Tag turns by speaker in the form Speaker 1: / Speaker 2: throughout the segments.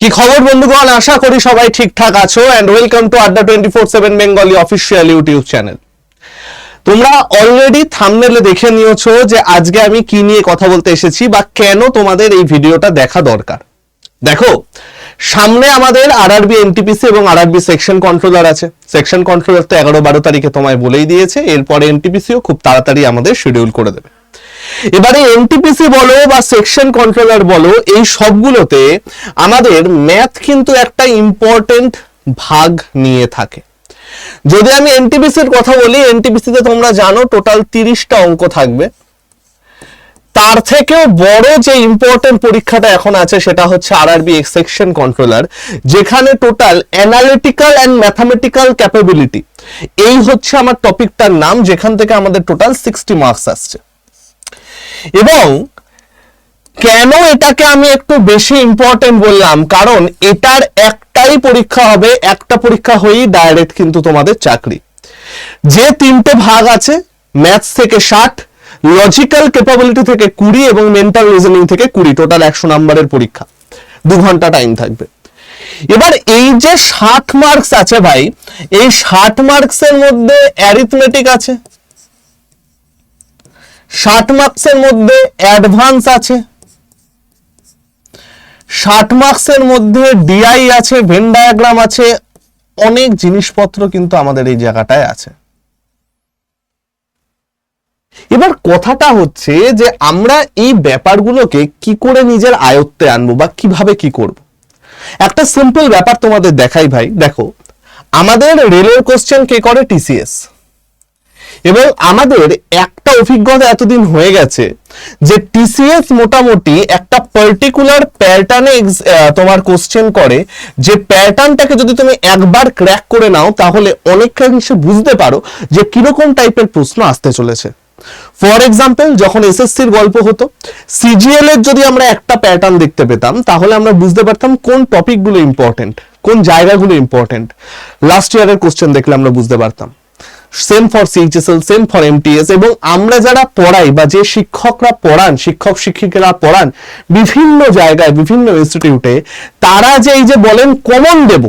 Speaker 1: কি খবর বন্ধুগণ, আশা করি সবাই ঠিকঠাক আছো এন্ড ওয়েলকাম টু আড্ডা 24/7 বেঙ্গলি অফিসিয়াল ইউটিউব চ্যানেল। তোমরা অলরেডি থাম্বনেলে দেখে নিয়েছো যে আজকে আমি কি নিয়ে কথা বলতে এসেছি বা কেন তোমাদের এই ভিডিওটা দেখা দরকার। দেখো, সামনে আমাদের আরআরবি এনটিপিসি এবং আরআরবি সেকশন কন্ট্রোলার আছে। সেকশন কন্ট্রোলার তো 11-12 তারিখে তোমায় বলেই দিয়েছে, এরপরে এনটিপিসিও খুব তাড়াতাড়ি আমাদের শিডিউল করে দেবে। এবারে এনটিপিসি বলো বা সেকশন কন্ট্রোলার বলো, এই সবগুলোতে আমাদের ম্যাথ কিন্তু একটা ইম্পর্টেন্ট ভাগ নিয়ে থাকে। যদি আমি এনটিপিসির কথা বলি, এনটিপিসিতে তোমরা জানো টোটাল 30টা অঙ্ক থাকবে। তার থেকেও বড় যে ইম্পর্টেন্ট পরীক্ষাটা এখন আছে সেটা হচ্ছে আরআরবি সেকশন কন্ট্রোলার, যেখানে total analytical and mathematical capability, এই হচ্ছে আমার টপিকটার নাম, যেখান থেকে আমাদের টোটাল 60 মার্কস আসছে। এবং কেন এটাকে আমি একটু বেশি ইম্পর্টেন্ট বললাম, কারণ এটার একটাই পরীক্ষা হবে, একটা পরীক্ষা হয়েই ডাইরেক্ট কিন্তু তোমাদের চাকরি। যে 3টে ভাগ আছে, ম্যাথস থেকে 60, লজিক্যাল ক্যাপাবিলিটি থেকে 20 এবং মেন্টাল রিজনিং থেকে 20, টোটাল 100 নাম্বারের পরীক্ষা, 2 ঘন্টা টাইম থাকবে। এবার এই যে 60 মার্কস আছে ভাই, এই 60 মার্কসের মধ্যে অ্যারিথমেটিক আছে, 60 মার্কসের মধ্যে অ্যাডভান্স আছে, 60 মার্কসের মধ্যে ডিআই আছে, ভেন ডায়াগ্রাম আছে, অনেক জিনিসপত্র কিন্তু আমাদের এই জায়গাটায় আছে। এবার কথাটা হচ্ছে যে আমরা এই ব্যাপারগুলোকে কি করে নিজের আয়ত্তে আনবো বা কিভাবে কি করব। একটা সিম্পল ব্যাপার তোমাদের দেখাই ভাই। দেখো, আমাদের রেলের কোশ্চেন কে করে? টিসিএস। এবং আমাদের একটা অভিজ্ঞতা এতদিন হয়ে গেছে যে টিসিএস মোটামুটি একটা পার্টিকুলার প্যাটার্নে তোমার কোশ্চেন করে, যে প্যাটার্নটাকে যদি তুমি একবার ক্র্যাক করে নাও তাহলে অনেকাংশে বুঝতে পারো যে কিরকম টাইপের প্রশ্ন আসতে চলেছে। ফর এক্সাম্পল, যখন এসএসসির গল্প হতো, সিজিএল এর যদি আমরা একটা প্যাটার্ন দেখতে পেতাম তাহলে আমরা বুঝতে পারতাম কোন টপিকগুলো ইম্পর্টেন্ট, কোন জায়গাগুলো ইম্পর্টেন্ট। লাস্ট ইয়ারের কোশ্চেন দেখলে আমরা বুঝতে পারতাম। Same for CHSL, same for MTS. এবং আমরা যারা পড়াই বা যে শিক্ষকরা পড়ান, শিক্ষক শিক্ষিকারা পড়ান বিভিন্ন জায়গায়, বিভিন্ন ইনস্টিটিউটে, তারা যে এই যে বলেন কমন দেব,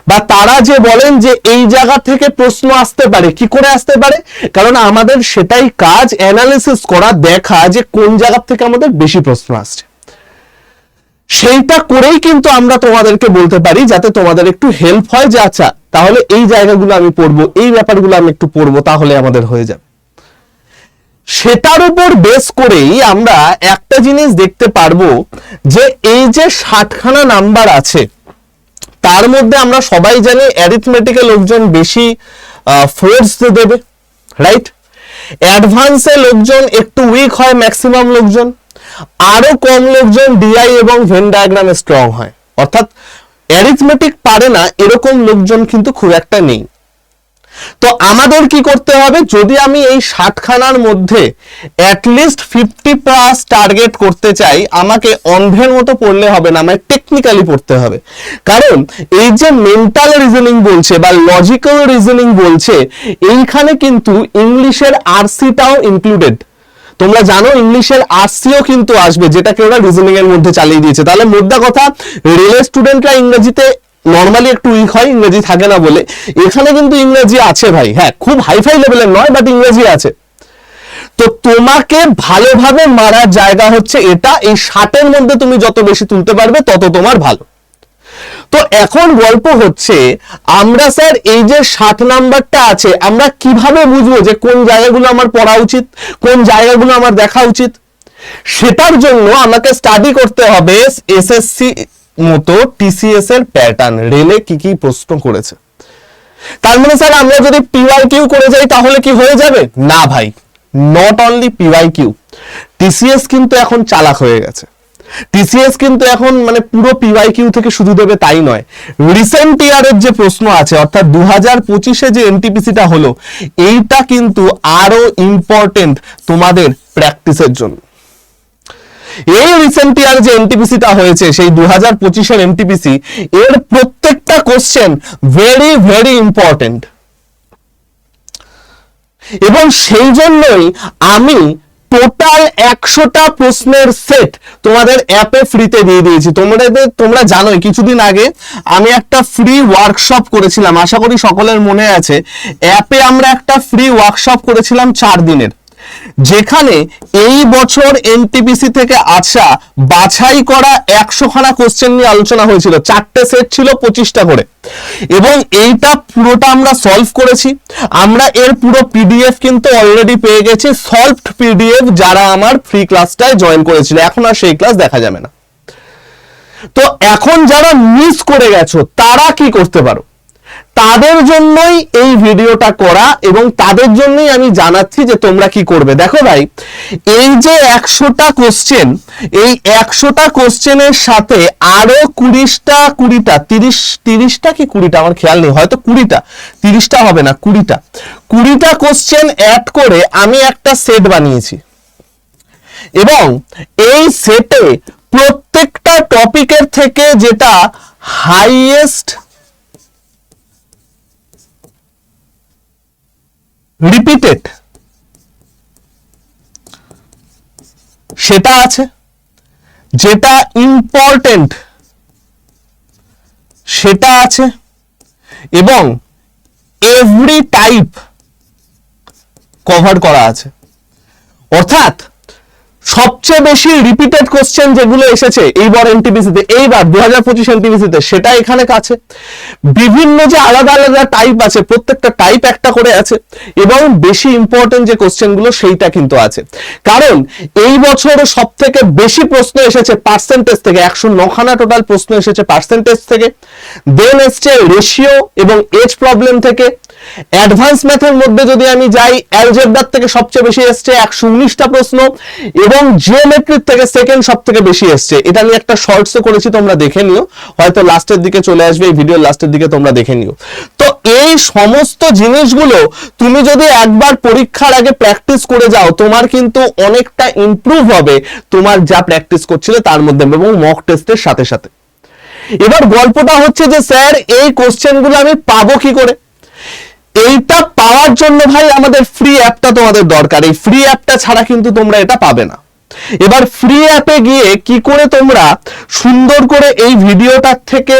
Speaker 1: বা তারা যে বলেন যে এই জায়গা থেকে প্রশ্ন আসতে পারে, কি করে আসতে পারে, কারণ আমাদের সেটাই কাজ, অ্যানালিসিস করা, দেখা যে কোন জায়গা থেকে আমাদের বেশি প্রশ্ন আসছে। সেইটা করেই কিন্তু আমরা তোমাদেরকে বলতে পারি, যাতে তোমাদের একটু হেল্প হয় যে আচ্ছা তাহলে এই জায়গাগুলো আমি পড়বো, এই ব্যাপারগুলো আমি একটু পড়বো, তাহলে আমাদের হয়ে যাবে। সেটার উপর বেস করেই আমরা একটা জিনিস দেখতে পারবো যে এই যে 60খানা নাম্বার আছে, তার মধ্যে আমরা সবাই জানি অ্যারিথমেটিক্যাল লোকজন বেশি ফোর্স দেবে, রাইট? অ্যাডভান্সে লোকজন একটু উইক হয়, ম্যাক্সিমাম লোকজন, আরো কম লোকজন ডিআই এবং ভেন ডায়াগ্রামে স্ট্রং হয়। অর্থাৎ অ্যারিথমেটিক পারে না এরকম লোকজন কিন্তু খুব একটা নেই। তো আমাদের কি করতে হবে, যদি আমি এই 60খানার মধ্যে অ্যাটলিস্ট 50+ টার্গেট করতে চাই, আমাকে অন্ধের মতো পড়লে হবে না, আমায় টেকনিক্যালি পড়তে হবে। কারণ এই যে মেন্টাল রিজনিং বলছে বা লজিক্যাল রিজনিং বলছে, এইখানে কিন্তু ইংলিশের আরসিটাও ইনক্লুডেড। তোমরা জানো ইংলিশের আরসিও কিন্তু আসবে, যেটাকে ওরা রিজনিং এর মধ্যে চালিয়ে দিয়েছে। তাহলে মোদ্দা কথা, রেলের স্টুডেন্টরা ইংরেজিতে নরমালি একটু উইক হয়, ইংরেজি থাকে না বলে। এখানে কিন্তু ইংরেজি আছে ভাই, হ্যাঁ খুব হাইফাই লেভেলের নয়, বাট ইংরেজি আছে। তো তোমাকে ভালোভাবে মারার জায়গা হচ্ছে এটা। এই 60-এর মধ্যে তুমি যত বেশি তুলতে পারবে তত তোমার ভালো। তো এখন গল্প হচ্ছে, আমরা স্যার এই যে 60 নাম্বারটা আছে, আমরা কিভাবে বুঝবো যে কোন জায়গাগুলো আমার পড়া উচিত, কোন জায়গাগুলো আমার দেখা উচিত? সেটার জন্য আমাকে স্টাডি করতে হবে এসএসসি মতো টিসিএস এর প্যাটার্ন, রেলে কি কি প্রশ্ন করেছে। তার মানে স্যার আমরা যদি পিওয়াইকিউ করে যাই তাহলে কি হয়ে যাবে? না ভাই, নট অনলি পিওয়াইকিউ, টিসিএস কিন্তু এখন চালাক হয়ে গেছে। টিসিএস কিন্তু এখন মানে পুরো পিওয়াইকিউ থেকে শুধু দেবে তাই নয়, রিসেন্ট ইয়ারের যে প্রশ্ন আছে, অর্থাৎ 2025-এ যে এনটিপিসিটা হলো, এইটা কিন্তু আরো ইম্পর্টেন্ট তোমাদের প্র্যাকটিসের জন্য। এই রিসেন্ট ইয়ার যে এনটিপিসিটা হয়েছে, সেই 2025-এর এনটিপিসি, এর প্রত্যেকটা কোশ্চেন ভেরি ভেরি ইম্পর্টেন্ট। এবং সেই জন্যই আমি টোটাল 100টা প্রশ্নের সেট তোমাদের অ্যাপে ফ্রিতে দিয়ে দিয়েছি। তোমরা জানোই কিছুদিন আগে আমি একটা ফ্রি ওয়ার্কশপ করেছিলাম, আশা করি সকলের মনে আছে। অ্যাপে আমরা একটা ফ্রি ওয়ার্কশপ করেছিলাম 4 দিনের, যেখানে এই বছর এনটিপিসি থেকে আসা বাছাই করা 100খানা কোশ্চেন নিয়ে আলোচনা হয়েছিল। 4টে সেট ছিল 25টা করে, এবং এইটা পুরোটা আমরা সলভ করেছি। আমরা এর পুরো পিডিএফ কিন্তু অলরেডি পেয়ে গেছি, সলভড পিডিএফ, যারা আমার ফ্রি ক্লাসটায় জয়েন করেছিল। এখন আর সেই ক্লাস দেখা যাবে না। তো এখন যারা মিস করে গেছো তারা কি করতে পারো, তাদের জন্যই এই ভিডিওটা করা, এবং তাদের জন্যই আমি জানাচ্ছি যে তোমরা কি করবে। দেখো ভাই, এই যে 100টা কোশ্চেন, এই 100টা কোশ্চেনের সাথে আরো 20টা 30টা কি 20টা আমার খেয়াল নেই, হয়তো 20টা, 30টা হবে না, 20টা কোশ্চেন অ্যাড করে আমি একটা সেট বানিয়েছি, এবং এই সেটে প্রত্যেকটা টপিকের থেকে যেটা হাইয়েস্ট রিপিটেড সেটা আছে, যেটা ইম্পর্টেন্ট সেটা আছে, এবং এভরি টাইপ কভার করা আছে। অর্থাৎ সবচেয়ে বেশি রিপিটেড কোশ্চেন যেগুলো এসেছে এইবার এনটিপিসিতে, এইবার 2025 এনটিপিসিতে, সেটা এখানে কাছে। বিভিন্ন যে আলাদা আলাদা টাইপ আছে, প্রত্যেকটা টাইপ একটা করে আছে, এবং বেশি ইম্পর্টেন্ট যে কোশ্চেনগুলো সেইটা কিন্তু আছে। কারণ এই বছর সব থেকে বেশি প্রশ্ন এসেছে পার্সেন্টেজ থেকে, 109খানা টোটাল প্রশ্ন এসেছে পার্সেন্টেজ থেকে। দেন এসছে রেশিও এবং এজ প্রবলেম থেকে। অ্যাডভান্স ম্যাথের মধ্যে যদি আমি যাই, অ্যালজেব্রার থেকে সবচেয়ে বেশি এসছে 119টা প্রশ্ন, এবং জিওমেট্রির থেকে সেকেন্ড সব থেকে বেশি এসছে। এটা নিয়ে একটা শর্টসও করেছি, তোমরা দেখে নিও, হয়তো লাস্টের দিকে চলে আসবে, এই ভিডিওর লাস্টের দিকে তোমরা দেখে নিও। তো এই সমস্ত জিনিসগুলো তুমি যদি একবার পরীক্ষার আগে প্র্যাকটিস করে যাও, তোমার কিন্তু অনেকটা ইমপ্রুভ হবে তোমার যা প্র্যাকটিস করছিলে তার মধ্যে, এবং মক টেস্টের সাথে সাথে। এবার গল্পটা হচ্ছে যে স্যার এই কোশ্চেনগুলো আমি পাবো কি করে? এইটা পাওয়ার জন্য ভাই আমাদের ফ্রি অ্যাপটা তোমাদের দরকার। এই ফ্রি অ্যাপটা ছাড়া কিন্তু তোমরা এটা পাবে না। এবার ফ্রি অ্যাপে গিয়ে কি করে তোমরা সুন্দর করে এই ভিডিওটার থেকে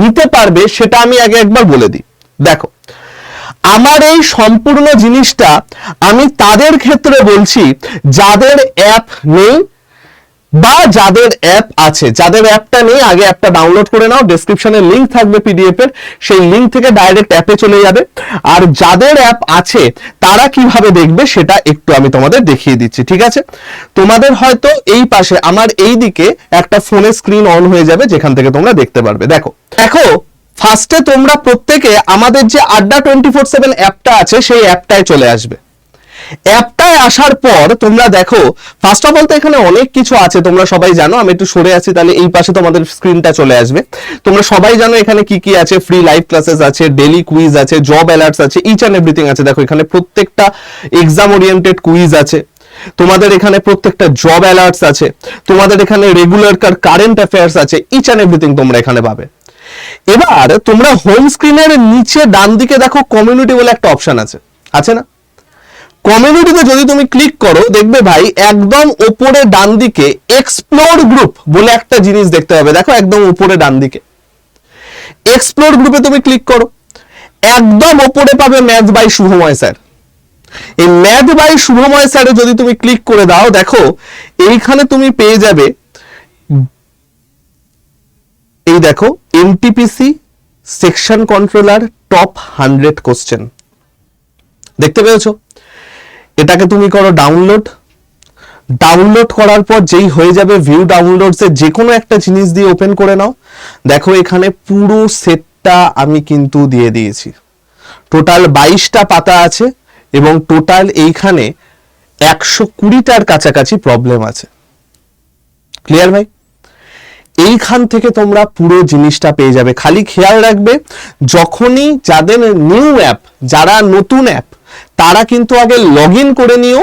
Speaker 1: নিতে পারবে সেটা আমি আগে একবার বলে দিই। দেখো, আমার এই সম্পূর্ণ জিনিসটা আমি তাদের ক্ষেত্রে বলছি যাদের অ্যাপ নেই বা যাদের অ্যাপ আছে। যাদের অ্যাপটা নেই, আগে অ্যাপটা ডাউনলোড করে নাও, ডেসক্রিপশনে লিংক থাকবে পিডিএফ এর, সেই লিংক থেকে ডাইরেক্ট অ্যাপে চলে যাবে। আর যাদের অ্যাপ আছে তারা কিভাবে দেখবে সেটা একটু আমি তোমাদের দেখিয়ে দিচ্ছি, ঠিক আছে? তোমাদের হয়তো এই পাশে আমার এই দিকে একটা ফোনের স্ক্রিন অন হয়ে যাবে, যেখান থেকে তোমরা দেখতে পারবে। দেখো ফার্স্টে তোমরা প্রত্যেকে আমাদের যে আড্ডা 24/7 অ্যাপটা আছে সেই অ্যাপটায় চলে আসবে। অ্যাপটায় আসার পর তোমরা দেখো, ফার্স্ট অফ অল তো এখানে অনেক কিছু আছে, তোমরা সবাই জানো। আমি একটু সরে আছি, তাহলে এই পাশে তোমাদের স্ক্রিনটা চলে আসবে। তোমরা সবাই জানো এখানে কি কি আছে। ফ্রি লাইভ ক্লাসেস আছে, ডেইলি কুইজ আছে, জব অ্যালার্টস আছে, ইচ অ্যান্ড এভরিথিং আছে। দেখো এখানে প্রত্যেকটা এক্সাম ওরিয়েন্টেড কুইজ আছে, তোমাদের এখানে প্রত্যেকটা জব অ্যালার্টস আছে, তোমাদের এখানে রেগুলার কারেন্ট অ্যাফেয়ার্স আছে, ইচ অ্যান্ড এভরিথিং তোমরা এখানে পাবে। এবার তোমরা হোম স্ক্রিনের নিচে ডান দিকে দেখো কমিউনিটি বলে একটা অপশন আছে না? কমিউনিটিতে যদি তুমি ক্লিক করো, দেখবে ভাই একদম উপরে ডান দিকে এক্সপ্লোর গ্রুপ বলে একটা জিনিস দেখতে পাবে। দেখো একদম উপরে ডান দিকে এক্সপ্লোর গ্রুপে তুমি ক্লিক করো, একদম উপরে পাবে ম্যাথ বাই শুভময় স্যার। এই ম্যাথ বাই শুভময় স্যারে যদি তুমি ক্লিক করে দাও, দেখো এইখানে তুমি পেয়ে যাবে, এই দেখো NTPC section controller top 100 question, দেখতে পেয়েছো? এটাকে তুমি করো ডাউনলোড করার পর যেই হয়ে যাবে ভিউ ডাউনলোডস এ যে কোনো একটা জিনিস দিয়ে ওপেন করে নাও। দেখো এখানে পুরো সেটটা আমি কিন্তু দিয়ে দিয়েছি। টোটাল 22টা পাতা আছে, এবং টোটাল এইখানে 120টার কাছাকাছি প্রবলেম আছে। ক্লিয়ার ভাই? এইখান থেকে তোমরা পুরো জিনিসটা পেয়ে যাবে। খালি খেয়াল রাখবে, যখনই যাদের নিউ অ্যাপ, যারা নতুন অ্যাপ, তারা কিন্তু আগে লগ ইন করে নিও,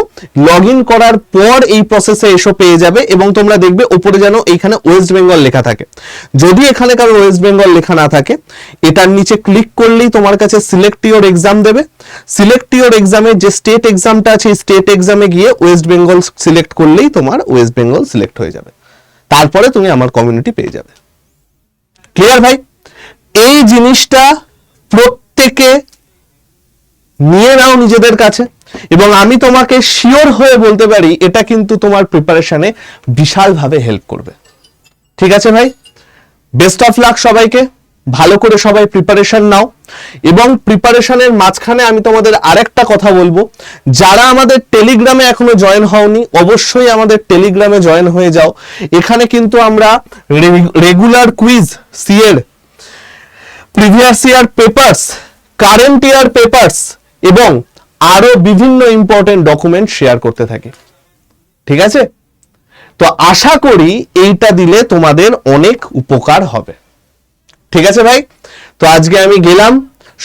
Speaker 1: লগ ইন করার পর এই প্রসেসে এসো পেয়ে যাবে। এবং তোমরা দেখবে উপরে যেন এইখানে ওয়েস্ট বেঙ্গল লেখা থাকে, যদি এখানে কারো ওয়েস্ট বেঙ্গল লেখা না থাকে এটার নিচে ক্লিক করলেই তোমার কাছে সিলেক্ট ইওর এক্সাম দেবে। সিলেক্ট ইওর এক্সামের যে স্টেট এক্সামটা আছে স্টেট এক্সামে গিয়ে ওয়েস্ট বেঙ্গল সিলেক্ট করলেই তোমার ওয়েস্ট বেঙ্গল সিলেক্ট হয়ে যাবে, তারপরে তুমি আমার কমিউনিটি পেয়ে যাবে। ক্লিয়ার ভাই? এই জিনিসটা প্রত্যেকে নিয়ে নাও নিজেদের কাছে, এবং আমি তোমাকে শিওর হয়ে বলতে পারি এটা কিন্তু তোমার প্রিপারেশনে বিশালভাবে হেল্প করবে। ঠিক আছে ভাই, বেস্ট অফ লাক সবাইকে, ভালো করে সবাই প্রিপারেশন নাও। এবং প্রিপারেশনের মাঝখানে আমি তোমাদের আরেকটা কথা বলবো, যারা আমাদের টেলিগ্রামে এখনো জয়েন হওনি অবশ্যই আমাদের টেলিগ্রামে জয়েন হয়ে যাও। এখানে কিন্তু আমরা রেগুলার কুইজ, সিএর previous year papers, current year papers এবং আরো বিভিন্ন ইম্পর্টেন্ট ডকুমেন্ট শেয়ার করতে থাকি। ঠিক আছে, তো আশা করি এইটা দিলে তোমাদের অনেক উপকার হবে। ঠিক আছে ভাই, তো আজকে আমি গেলাম,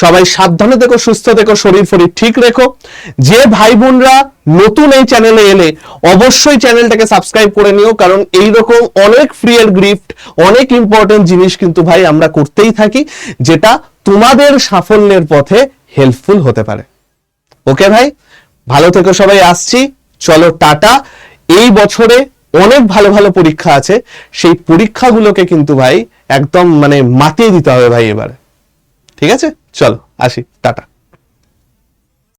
Speaker 1: সবাই সাবধানে থেকো, সুস্থ থেকো, শরীর ফরীর ঠিক রেখো। যে ভাই বোনরা নতুন এই চ্যানেলে এলে অবশ্যই চ্যানেলটাকে সাবস্ক্রাইব করে নিও, কারণ এইরকম অনেক ফ্রি এর গিফট, অনেক ইম্পর্টেন্ট জিনিস কিন্তু ভাই আমরা করতেই থাকি, যেটা তোমাদের সাফল্যের পথে হেল্পফুল হতে পারে। ওকে ভাই, ভালো থেকো সবাই, আসছি, চলো টাটা। এই বছরে অনেক ভালো ভালো পরীক্ষা আছে, সেই পরীক্ষাগুলোকে কিন্তু ভাই একদম মানে মাতিয়ে দিতে হবে ভাই এবারে। ঠিক আছে, চলো আসি, টাটা।